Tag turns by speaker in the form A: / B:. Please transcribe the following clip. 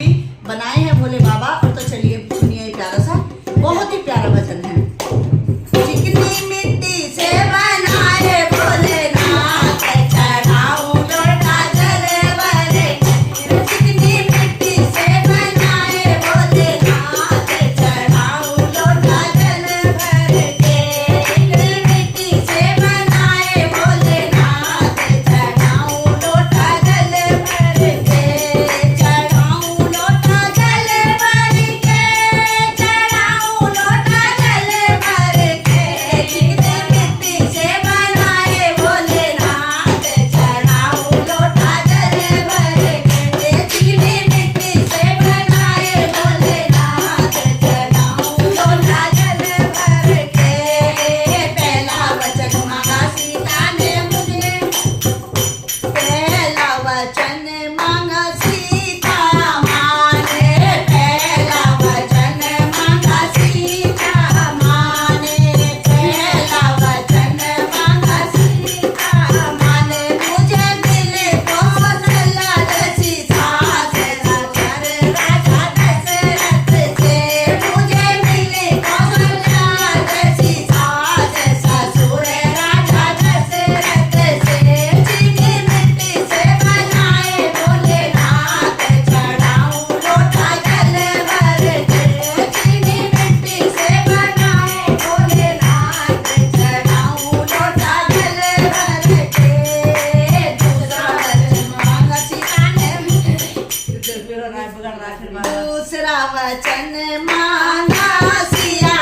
A: बनाए हैं भोले बाबा। और तो चलिए सुनिए ये प्यारा सा, बहुत ही प्यारा भजन है। चिकनी मिट्टी से बनाए भोलेनाथ, चढ़ाऊं लोटा जल भर के। चिकनी मिट्टी से बनाए भोलेनाथ, चढ़ाऊं लोटा जल भर के। मिट्टी से बनाए भोलेनाथ, चढ़ाऊं लोटा जल भर के। चढ़ाऊं लोटा जल भर के, चढ़ाऊं लोटा जल भर के। चिकनी मिट्टी से बनाए भोलेनाथ, चढ़ाऊं लोटा जल भर के। चिकनी मिट्टी से बनाए भोलेनाथ, चढ़ाऊं लोटा जल भर के। पहला वचन मांगा सीता ने मुझे, पहला वचन मांगा सीता माँ ने। पहला वचन मांगा सीता माँ ने। पहला वचन मांगा सीता माँ ने। मुझे मिले कौशल्या जैसी सास, ससुर राजा दशरथ से। मुझे मिले कौशल्या जैसी सास, ससुर राजा दशरथ से। चिकनी मिट्टी से बनाए भोलेनाथ, चढ़ाऊं लोटा जल भर के। चिकनी मिट्टी से बनाए भोलेनाथ, चढ़ाऊं लोटा जल भर के। दूसरा वचन मांगा सीता ने मुझे, दूसरा वचन मांगा सिया